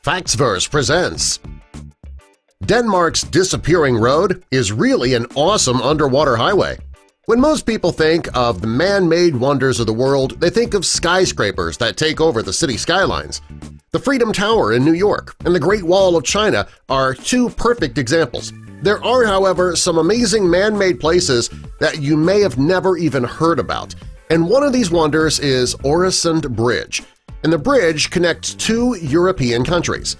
Factsverse presents. Denmark's Disappearing Road is really an awesome underwater highway. When most people think of the man-made wonders of the world, they think of skyscrapers that take over the city skylines. The Freedom Tower in New York and the Great Wall of China are two perfect examples. There are, however, some amazing man-made places that you may have never even heard about, and one of these wonders is Øresund Bridge, and the bridge connects two European countries.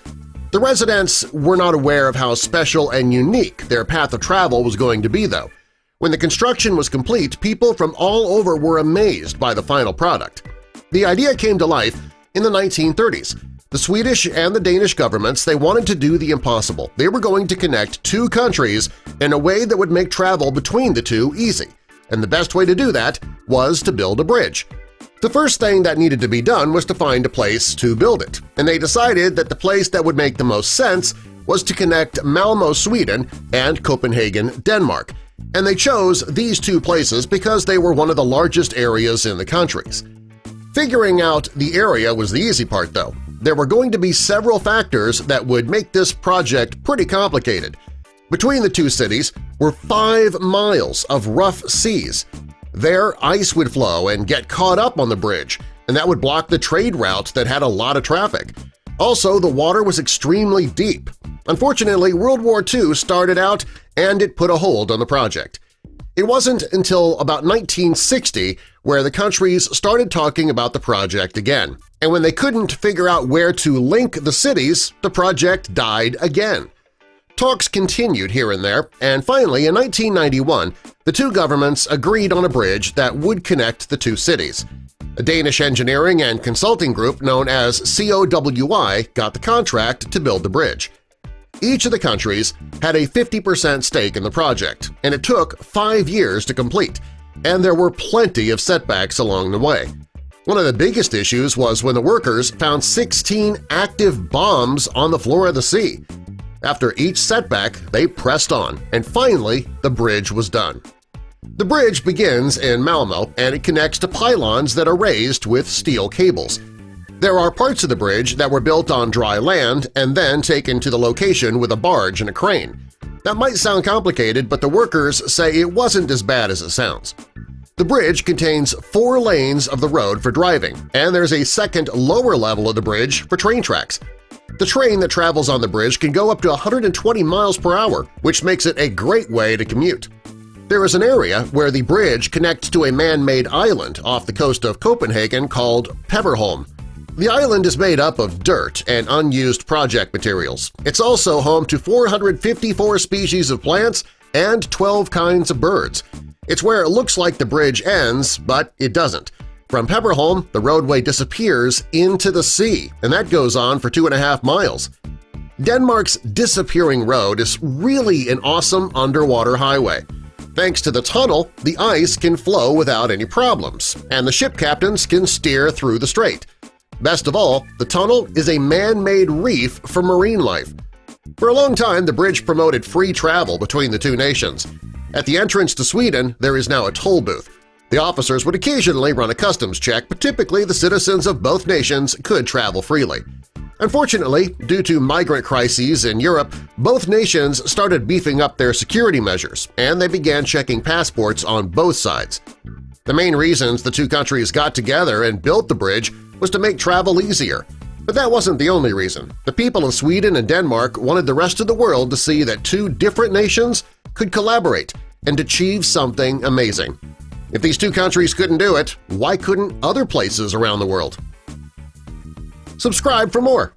The residents were not aware of how special and unique their path of travel was going to be, though. When the construction was complete, people from all over were amazed by the final product. The idea came to life in the 1930s. The Swedish and the Danish governments, they wanted to do the impossible. They were going to connect two countries in a way that would make travel between the two easy, and the best way to do that was to build a bridge. The first thing that needed to be done was to find a place to build it, and they decided that the place that would make the most sense was to connect Malmö, Sweden, and Copenhagen, Denmark, and they chose these two places because they were one of the largest areas in the countries. Figuring out the area was the easy part, though. There were going to be several factors that would make this project pretty complicated. Between the two cities were 5 miles of rough seas. There, ice would flow and get caught up on the bridge, and that would block the trade route that had a lot of traffic. Also, the water was extremely deep. Unfortunately, World War II started out and it put a hold on the project. It wasn't until about 1960 where the countries started talking about the project again, and when they couldn't figure out where to link the cities, the project died again. Talks continued here and there, and finally in 1991 the two governments agreed on a bridge that would connect the two cities. A Danish engineering and consulting group known as COWI got the contract to build the bridge. Each of the countries had a 50% stake in the project, and it took 5 years to complete, and there were plenty of setbacks along the way. One of the biggest issues was when the workers found 16 active bombs on the floor of the sea. After each setback, they pressed on, and finally the bridge was done. The bridge begins in Malmö, and it connects to pylons that are raised with steel cables. There are parts of the bridge that were built on dry land and then taken to the location with a barge and a crane. That might sound complicated, but the workers say it wasn't as bad as it sounds. The bridge contains 4 lanes of the road for driving, and there's a second lower level of the bridge for train tracks. The train that travels on the bridge can go up to 120 miles per hour, which makes it a great way to commute. There is an area where the bridge connects to a man-made island off the coast of Copenhagen called Peberholm. The island is made up of dirt and unused project materials. It's also home to 454 species of plants and 12 kinds of birds. It's where it looks like the bridge ends, but it doesn't. From Peberholm, the roadway disappears into the sea, and that goes on for 2.5 miles. Denmark's Disappearing Road is really an awesome underwater highway. Thanks to the tunnel, the ice can flow without any problems, and the ship captains can steer through the strait. Best of all, the tunnel is a man-made reef for marine life. For a long time, the bridge promoted free travel between the two nations. At the entrance to Sweden, there is now a toll booth. The officers would occasionally run a customs check, but typically the citizens of both nations could travel freely. Unfortunately, due to migrant crises in Europe, both nations started beefing up their security measures, and they began checking passports on both sides. The main reasons the two countries got together and built the bridge was to make travel easier. But that wasn't the only reason. The people of Sweden and Denmark wanted the rest of the world to see that two different nations could collaborate and achieve something amazing. If these two countries couldn't do it, why couldn't other places around the world? Subscribe for more!